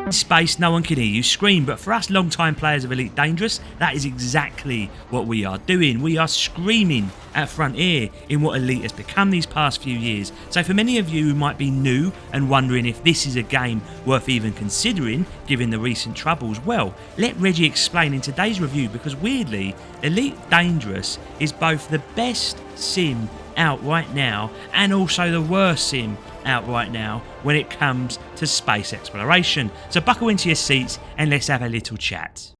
Space, no one can hear you scream, but for us long-time players of Elite Dangerous, that is exactly what we are doing. We are screaming at Frontier in what Elite has become these past few years. So for many of you who might be new and wondering if this is a game worth even considering given the recent troubles, well, let Reggie explain in today's review, because weirdly, Elite Dangerous is both the best sim out right now and also the worst sim out right now when it comes to space exploration. So buckle into your seats and let's have a little chat.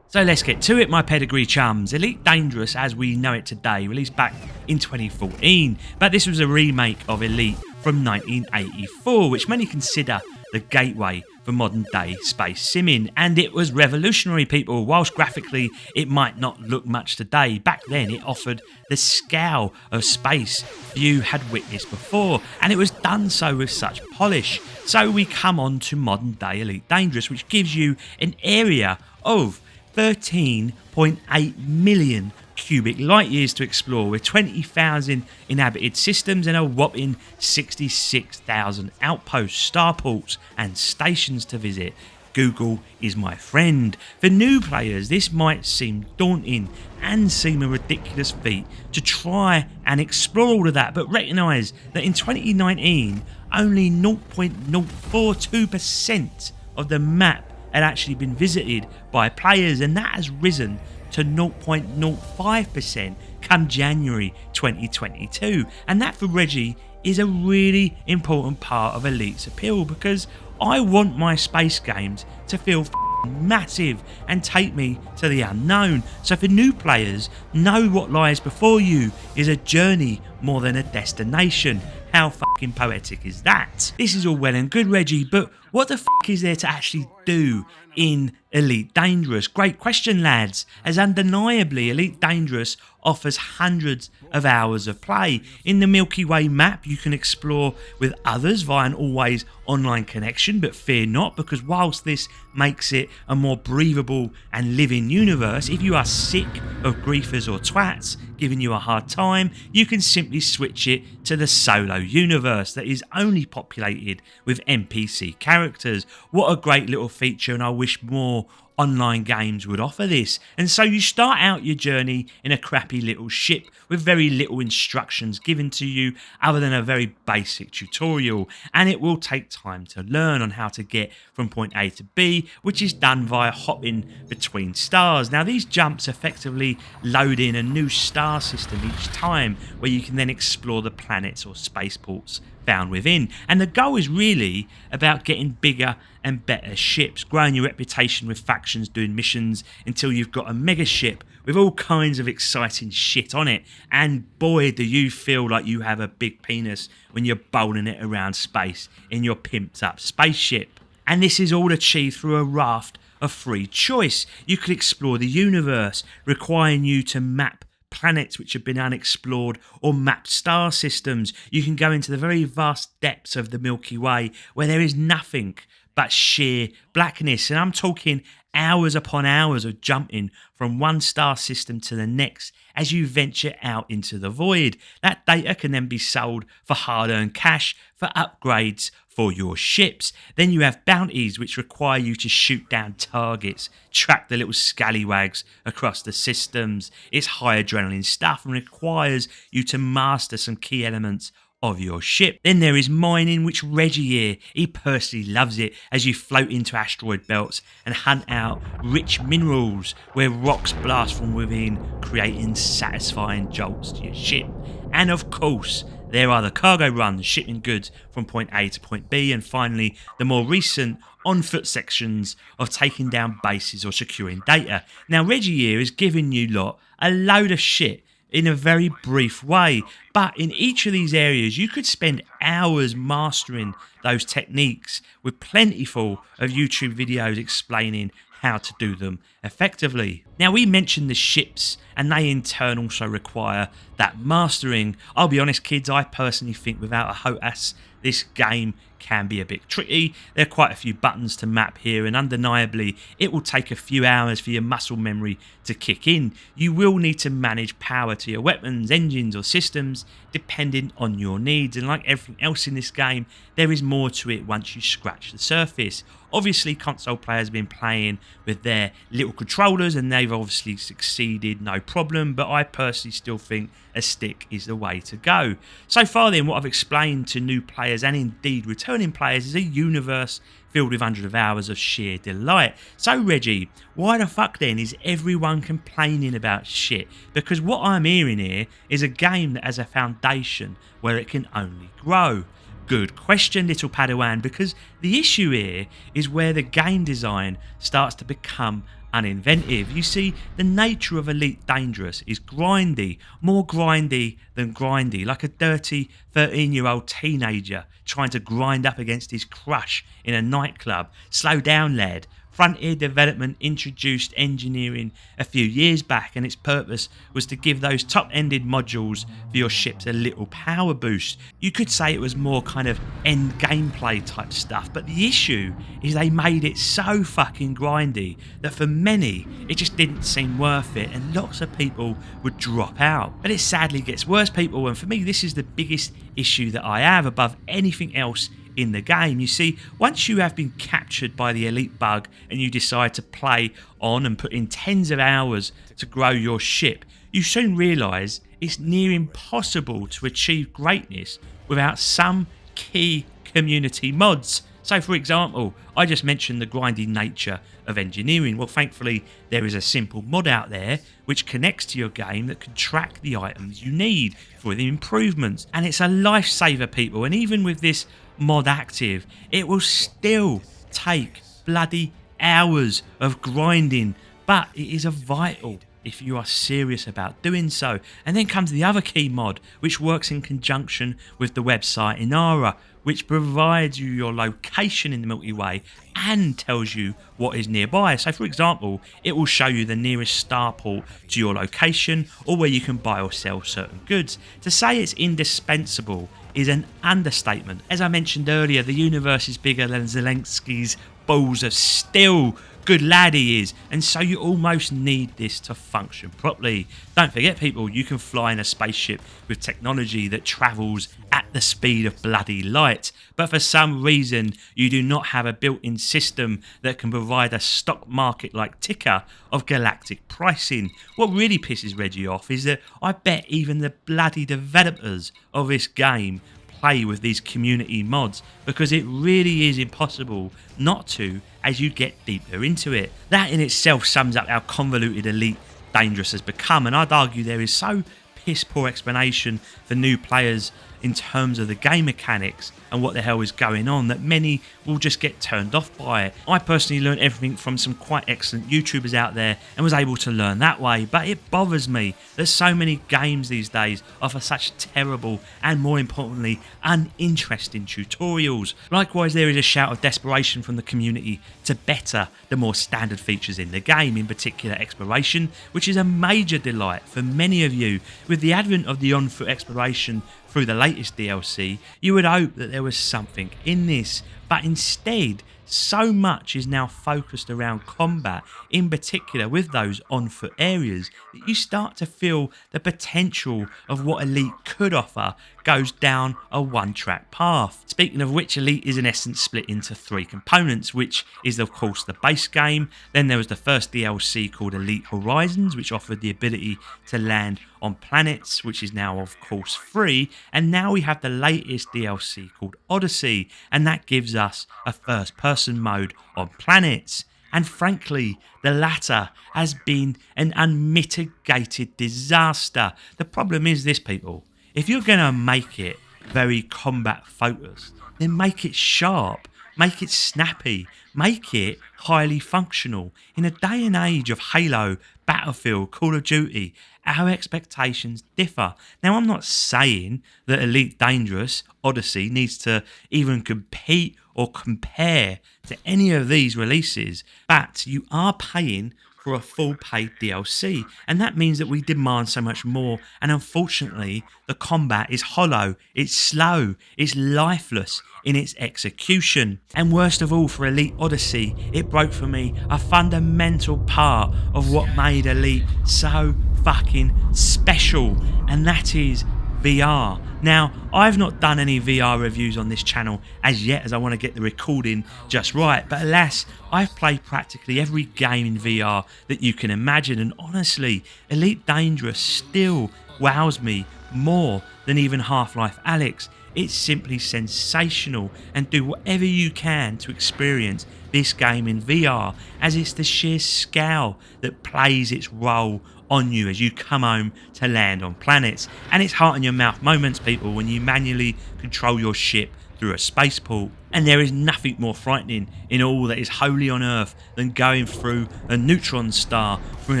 So let's get to it, my pedigree chums. Elite Dangerous as we know it today released back in 2014, but this was a remake of Elite from 1984, which many consider the gateway for modern day space simming, and it was revolutionary, people. Whilst graphically it might not look much today, back then it offered the scale of space few had witnessed before, and it was done so with such polish. So we come on to modern day Elite Dangerous, which gives you an area of 13.8 million cubic light years to explore, with 20,000 inhabited systems and a whopping 66,000 outposts, starports and stations to visit. Google is my friend. For new players, this might seem daunting and seem a ridiculous feat to try and explore all of that, but recognise that in 2019 only 0.042% of the map had actually been visited by players, and that has risen to 0.05% come January 2022. And that for Reggie is a really important part of Elite's appeal, because I want my space games to feel massive and take me to the unknown. So for new players, know what lies before you is a journey more than a destination. How fucking poetic is that? This is all well and good, Reggie, but what the is there to actually do in Elite Dangerous? Great question, lads, as undeniably Elite Dangerous offers hundreds of hours of play. In the Milky Way map, you can explore with others via an always online connection, but fear not, because whilst this makes it a more breathable and living universe, if you are sick of griefers or twats giving you a hard time, you can simply switch it to the solo universe that is only populated with NPC characters. What a great little feature, and I wish more online games would offer this. And so you start out your journey in a crappy little ship with very little instructions given to you other than a very basic tutorial, and it will take time to learn on how to get from point A to B, which is done via hopping between stars. Now these jumps effectively load in a new star system each time, where you can then explore the planets or spaceports found within, and the goal is really about getting bigger and better ships, growing your reputation with factions, doing missions until you've got a mega ship with all kinds of exciting shit on it. And boy, do you feel like you have a big penis when you're bowling it around space in your pimped up spaceship. And this is all achieved through a raft of free choice. You could explore the universe, requiring you to map planets which have been unexplored or mapped star systems. You can go into the very vast depths of the Milky Way where there is nothing but sheer blackness, and I'm talking hours upon hours of jumping from one star system to the next as you venture out into the void. That data can then be sold for hard-earned cash for upgrades for your ships. Then you have bounties which require you to shoot down targets, track the little scallywags across the systems. It's high adrenaline stuff and requires you to master some key elements of your ship. Then there is mining, which Reggie here, he personally loves it, as you float into asteroid belts and hunt out rich minerals where rocks blast from within, creating satisfying jolts to your ship. And of course, there are the cargo runs, shipping goods from point A to point B, and finally the more recent on-foot sections of taking down bases or securing data. Now Reggie here is giving you lot a load of shit in a very brief way, but in each of these areas you could spend hours mastering those techniques, with plentiful of YouTube videos explaining how to do them effectively. Now we mentioned the ships, and they in turn also require that mastering. I'll be honest kids, I personally think without a HOTAS this game can be a bit tricky. There are quite a few buttons to map here, and undeniably it will take a few hours for your muscle memory to kick in. You will need to manage power to your weapons, engines or systems depending on your needs, and like everything else in this game, there is more to it once you scratch the surface. Obviously console players have been playing with their little controllers and they've obviously succeeded no problem, but I personally still think a stick is the way to go. So far then, what I've explained to new players and indeed returning players is a universe filled with hundreds of hours of sheer delight. So Reggie, why the fuck then is everyone complaining about shit? Because what I'm hearing here is a game that has a foundation where it can only grow. Good question, little Padawan, because the issue here is where the game design starts to become uninventive. You see, the nature of Elite Dangerous is grindy, more grindy than grindy, like a dirty 13-year-old teenager trying to grind up against his crush in a nightclub. Slow down, lad. Frontier Development introduced engineering a few years back, and its purpose was to give those top-ended modules for your ships a little power boost. You could say it was more kind of end gameplay type stuff, but the issue is they made it so fucking grindy that for many it just didn't seem worth it, and lots of people would drop out. But it sadly gets worse, people, and for me this is the biggest issue that I have above anything else in the game. You see, once you have been captured by the elite bug and you decide to play on and put in tens of hours to grow your ship, you soon realise it's near impossible to achieve greatness without some key community mods. So for example, I just mentioned the grindy nature of engineering. Well, thankfully there is a simple mod out there which connects to your game that can track the items you need for the improvements, and it's a lifesaver, people. And even with this mod active, it will still take bloody hours of grinding, but it is a vital if you are serious about doing so. And then comes the other key mod, which works in conjunction with the website Inara, which provides you your location in the Milky Way and tells you what is nearby. So for example, it will show you the nearest starport to your location or where you can buy or sell certain goods. To say it's indispensable is an understatement. As I mentioned earlier, the universe is bigger than Zelensky's balls of steel. Good lad he is, and so you almost need this to function properly. Don't forget, people, you can fly in a spaceship with technology that travels at the speed of bloody light, but for some reason you do not have a built-in system that can provide a stock market like ticker of galactic pricing. What really pisses Reggie off is that I bet even the bloody developers of this game play with these community mods, because it really is impossible not to as you get deeper into it. That in itself sums up how convoluted Elite Dangerous has become, and I'd argue there is so piss poor explanation for new players in terms of the game mechanics and what the hell is going on that many will just get turned off by it. I personally learned everything from some quite excellent YouTubers out there and was able to learn that way, but it bothers me that so many games these days offer such terrible and, more importantly, uninteresting tutorials. Likewise, there is a shout of desperation from the community to better the more standard features in the game, in particular exploration, which is a major delight for many of you. With the advent of the on-foot exploration through the latest DLC, you would hope that there was something in this, but instead so much is now focused around combat, in particular with those on-foot areas, that you start to feel the potential of what Elite could offer goes down a one-track path. Speaking of which, Elite is in essence split into three components, which is of course the base game. Then there was the first DLC called Elite Horizons, which offered the ability to land on planets, which is now of course free, and now we have the latest DLC called Odyssey, and that gives us a first person mode on planets. And frankly, the latter has been an unmitigated disaster. The problem is this, people: if you're going to make it very combat focused, then make it sharp, make it snappy, make it highly functional. In a day and age of Halo, Battlefield, Call of Duty, our expectations differ. Now, I'm not saying that Elite Dangerous Odyssey needs to even compete or compare to any of these releases, but you are paying for a full paid DLC, and that means that we demand so much more, and unfortunately the combat is hollow, it's slow, it's lifeless in its execution. And worst of all, for Elite Odyssey, it broke for me a fundamental part of what made Elite so fucking special, and that is VR. Now, I've not done any VR reviews on this channel as yet, as I want to get the recording just right, but alas, I've played practically every game in VR that you can imagine, and honestly, Elite Dangerous still wows me more than even Half-Life Alyx. It's simply sensational, and do whatever you can to experience this game in VR, as it's the sheer scale that plays its role on you as you come home to land on planets. And it's heart in your mouth moments, people, when you manually control your ship through a spaceport. And there is nothing more frightening in all that is holy on Earth than going through a neutron star for an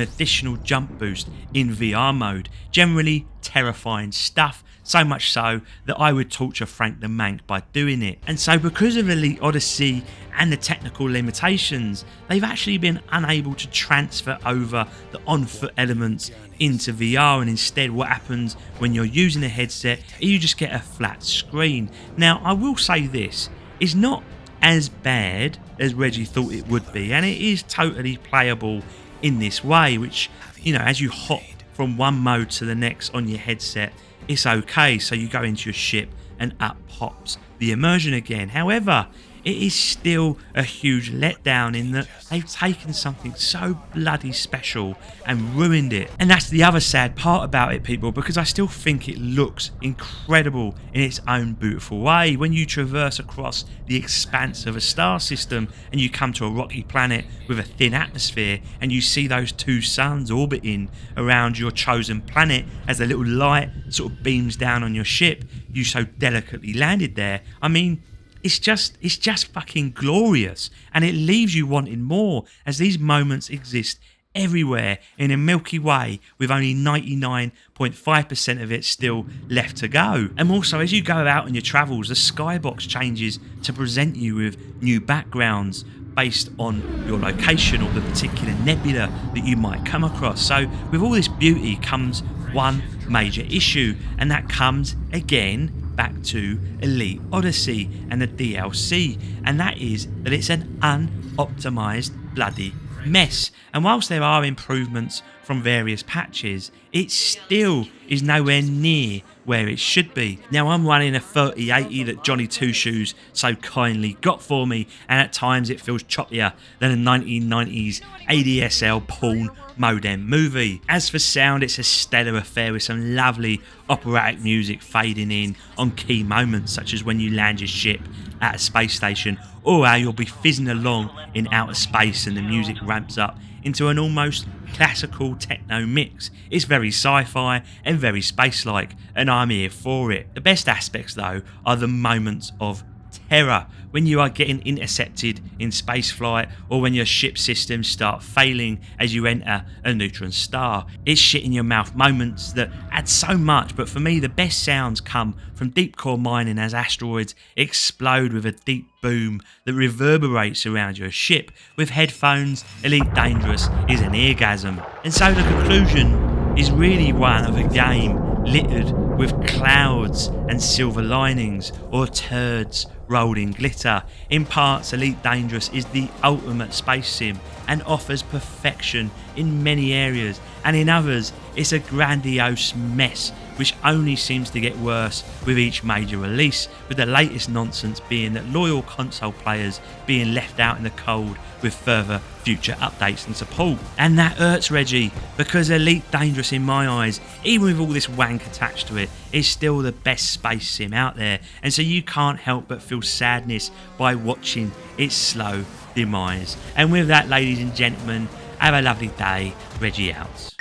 additional jump boost in VR mode. Generally terrifying stuff, so much so that I would torture Frank the Mank by doing it. And so because of Elite Odyssey and the technical limitations, they've actually been unable to transfer over the on-foot elements into VR, and instead what happens when you're using a headset is you just get a flat screen. Now, I will say this is not as bad as Reggie thought it would be, and it is totally playable in this way, which, you know, as you hop from one mode to the next on your headset, it's okay. So you go into your ship and up pops the immersion again. However, it is still a huge letdown in that they've taken something so bloody special and ruined it. And that's the other sad part about it, people, because I still think it looks incredible in its own beautiful way. When you traverse across the expanse of a star system and you come to a rocky planet with a thin atmosphere, and you see those two suns orbiting around your chosen planet as a little light sort of beams down on your ship you so delicately landed there. I mean, it's just fucking glorious, and it leaves you wanting more, as these moments exist everywhere in a Milky Way, with only 99.5% of it still left to go. And also, as you go out on your travels, the skybox changes to present you with new backgrounds based on your location or the particular nebula that you might come across. So with all this beauty comes one major issue, and that comes again back to Elite Odyssey and the DLC, and that is that it's an unoptimized bloody mess. And whilst there are improvements from various patches, it still is nowhere near where it should be. Now, I'm running a 3080 that Johnny Two Shoes so kindly got for me, and at times it feels choppier than a 1990s ADSL porn modem movie. As for sound, it's a stellar affair with some lovely operatic music fading in on key moments, such as when you land your ship at a space station, or how you'll be fizzing along in outer space and the music ramps up into an almost classical techno mix. It's very sci-fi and very space-like, and I'm here for it. The best aspects, though, are the moments of terror, when you are getting intercepted in spaceflight, or when your ship systems start failing as you enter a neutron star. It's shit in your mouth moments that add so much, but for me the best sounds come from deep core mining as asteroids explode with a deep boom that reverberates around your ship. With headphones, Elite Dangerous is an eargasm. And so the conclusion is really one of a game littered with clouds and silver linings, or turds rolled in glitter. In parts, Elite Dangerous is the ultimate space sim and offers perfection in many areas, and in others it's a grandiose mess which only seems to get worse with each major release, with the latest nonsense being that loyal console players being left out in the cold with further future updates and support. And that hurts, Reggie, because Elite Dangerous, in my eyes, even with all this wank attached to it, is still the best space sim out there, and so you can't help but feel sadness by watching its slow demise. And with that, ladies and gentlemen, have a lovely day. Reggie out.